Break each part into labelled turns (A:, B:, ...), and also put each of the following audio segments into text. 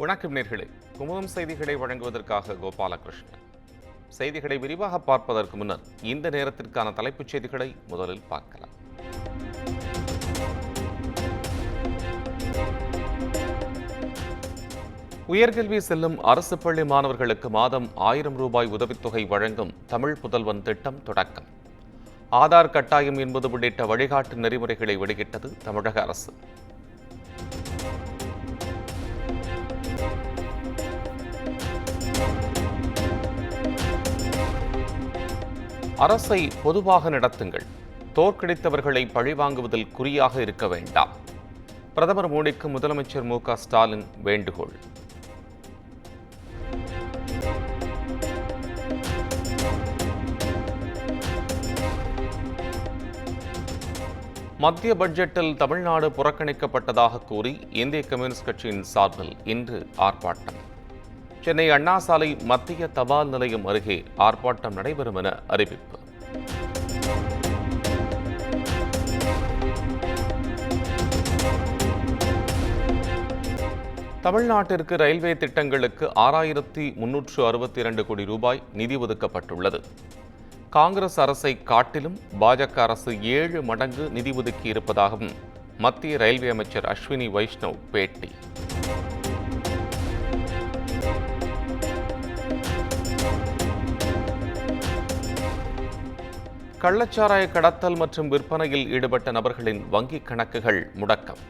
A: வணக்கம் நேர்களே. குமுதம் செய்திகளை வழங்குவதற்காக கோபாலகிருஷ்ணன். செய்திகளை விரிவாக பார்ப்பதற்கு முன்னர் இந்த நேரத்திற்கான தலைப்புச் செய்திகளை முதலில் பார்க்கலாம். உயர்கல்வி செல்லும் அரசு பள்ளி மாணவர்களுக்கு மாதம் 1000 ரூபாய் உதவித்தொகை வழங்கும் தமிழ் புதல்வன் திட்டம் தொடக்கம். ஆதார் கட்டாயம் என்பது உள்ளிட்ட வழிகாட்டு நெறிமுறைகளை வெளியிட்டது தமிழக அரசு. அரசை பொதுவாக நடத்துங்கள், தோற்கடித்தவர்களை பழிவாங்குவதில் குறியாக இருக்க வேண்டாம். பிரதமர் மோடிக்கு முதலமைச்சர் மு.க. ஸ்டாலின் வேண்டுகோள். மத்திய பட்ஜெட்டில் தமிழ்நாடு புறக்கணிக்கப்பட்டதாக கூறி இந்திய கம்யூனிஸ்ட் கட்சியின் சார்பில் இன்று ஆர்ப்பாட்டம். சென்னை அண்ணா சாலை மத்திய தபால் நிலையம் அருகே ஆர்ப்பாட்டம் நடைபெறும் என அறிவிப்பு. தமிழ்நாட்டிற்கு ரயில்வே திட்டங்களுக்கு 6362 கோடி ரூபாய் நிதி ஒதுக்கப்பட்டுள்ளது. காங்கிரஸ் அரசை காட்டிலும் பாஜக அரசு 7 மடங்கு நிதி ஒதுக்கி இருப்பதாகவும் மத்திய ரயில்வே அமைச்சர் அஸ்வினி வைஷ்ணவ் பேட்டி. கள்ளச்சாராய கடத்தல் மற்றும் விற்பனையில் ஈடுபட்ட நபர்களின் வங்கிக் கணக்குகள் முடக்கம்.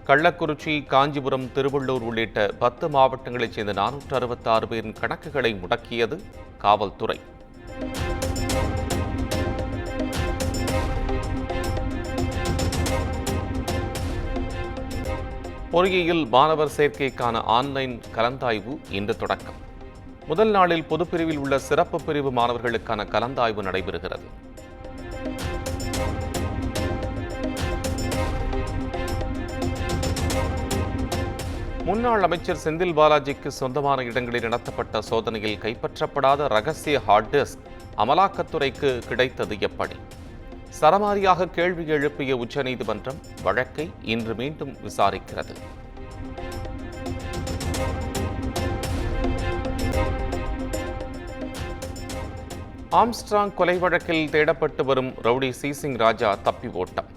A: கள்ளக்குறிச்சி, காஞ்சிபுரம், திருவள்ளூர் உள்ளிட்ட 10 மாவட்டங்களைச் சேர்ந்த 466 பேரின் கணக்குகளை முடக்கியது காவல்துறை. பொறியியல் மாணவர் சேர்க்கைக்கான ஆன்லைன் கலந்தாய்வு இன்று தொடக்கம். முதல் நாளில் பொதுப்பிரிவில் உள்ள சிறப்பு பிரிவு மாணவர்களுக்கான கலந்தாய்வு நடைபெறுகிறது. முன்னாள் அமைச்சர் செந்தில் பாலாஜிக்கு சொந்தமான இடங்களில் நடத்தப்பட்ட சோதனையில் கைப்பற்றப்படாத ரகசிய ஹார்ட் டிஸ்க் அமலாக்கத்துறைக்கு கிடைத்தது எப்படி? சரமாரியாக கேள்வி எழுப்பிய உச்சநீதிமன்றம் வழக்கை இன்று மீண்டும் விசாரிக்கிறது. ஆம்ஸ்ட்ராங் கொலை வழக்கில் தேடப்பட்டு வரும் ரவுடி சிசிங் ராஜா தப்பி ஓட்டம்.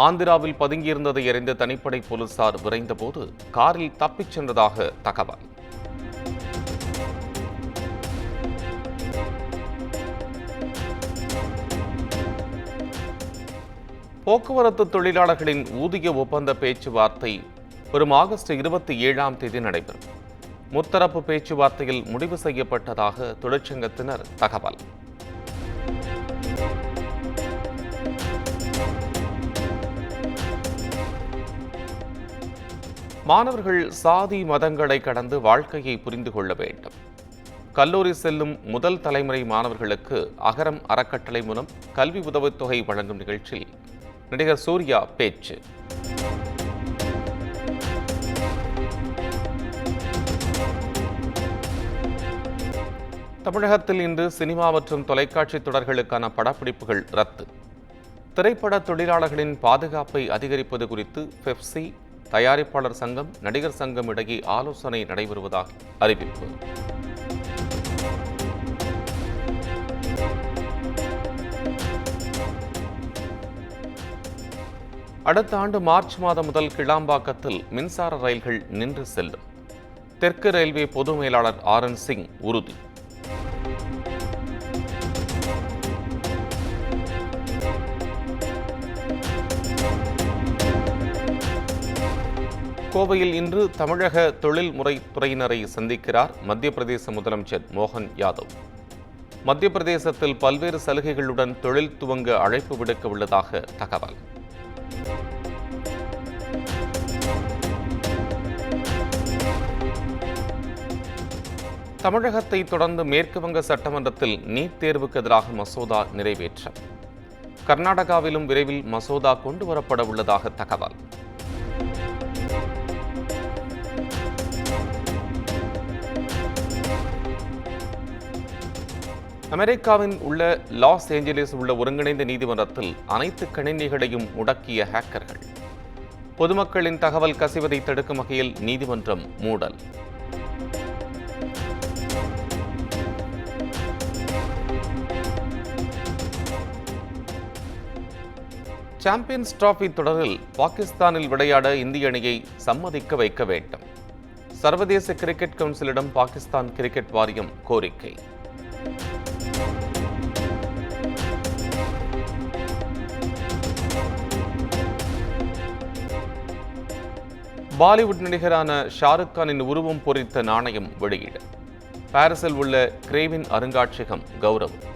A: ஆந்திராவில் பதுங்கியிருந்ததை அறிந்த தனிப்படை போலீசார் விரைந்தபோது காரில் தப்பிச் சென்றதாக தகவல். போக்குவரத்து தொழிலாளர்களின் ஊதிய ஒப்பந்த பேச்சுவார்த்தை வரும் ஆகஸ்ட் 27ஆம் தேதி நடைபெறும். முத்தரப்பு பேச்சுவார்த்தையில் முடிவு செய்யப்பட்டதாக தொழிற்சங்கத்தினர் தகவல். மாணவர்கள் சாதி மதங்களை கடந்து வாழ்க்கையை புரிந்து கொள்ள வேண்டும். கல்லூரி செல்லும் முதல் தலைமுறை மாணவர்களுக்கு அகரம் அறக்கட்டளை மூலம் கல்வி உதவித்தொகை வழங்கும் நிகழ்ச்சியில் நடிகர் சூர்யா பேச்சு. தமிழகத்தில் இன்று சினிமா மற்றும் தொலைக்காட்சி தொடர்களுக்கான படப்பிடிப்புகள் ரத்து. திரைப்பட தொழிலாளர்களின் பாதுகாப்பை அதிகரிப்பது குறித்து பெப்சி, தயாரிப்பாளர் சங்கம், நடிகர் சங்கம் இடையே ஆலோசனை நடைபெறுவதாக அறிவிப்பு. அடுத்த ஆண்டு மார்ச் மாதம் முதல் கிளாம்பாக்கத்தில் மின்சார ரயில்கள் நின்று செல்லும். தெற்கு ரயில்வே பொது மேலாளர் ஆர்.என். சிங் உறுதி. கோவையில் இன்று தமிழக தொழில்முறை துறையினரை சந்திக்கிறார் மத்திய பிரதேச முதலமைச்சர் மோகன் யாதவ். மத்திய பிரதேசத்தில் பல்வேறு சலுகைகளுடன் தொழில் துவங்க அழைப்பு விடுக்க உள்ளதாக தகவல். தமிழகத்தை தொடர்ந்து மேற்கு வங்க சட்டமன்றத்தில் நீட் தேர்வுக்கு எதிராக மசோதா நிறைவேற்றம். கர்நாடகாவிலும் விரைவில் மசோதா கொண்டுவரப்பட உள்ளதாக தகவல். அமெரிக்காவின் உள்ள லாஸ் ஏஞ்சலிஸ் உள்ள ஒருங்கிணைந்த நீதிமன்றத்தில் அனைத்து கணினிகளையும் முடக்கிய ஹேக்கர்கள். பொதுமக்களின் தகவல் கசிவதை தடுக்கும் வகையில் நீதிமன்றம் மூடல். சாம்பியன்ஸ் டிராபி தொடரில் பாகிஸ்தானில் விளையாட இந்திய அணியை சம்மதிக்க வைக்க வேண்டும். சர்வதேச கிரிக்கெட் கவுன்சிலிடம் பாகிஸ்தான் கிரிக்கெட் வாரியம் கோரிக்கை. பாலிவுட் நடிகரான ஷாருக் கானின் உருவம் பொறித்த நாணயம் வெளியீடு. பாரிஸில் உள்ள கிரேவின் அருங்காட்சியகம் கௌரவம்.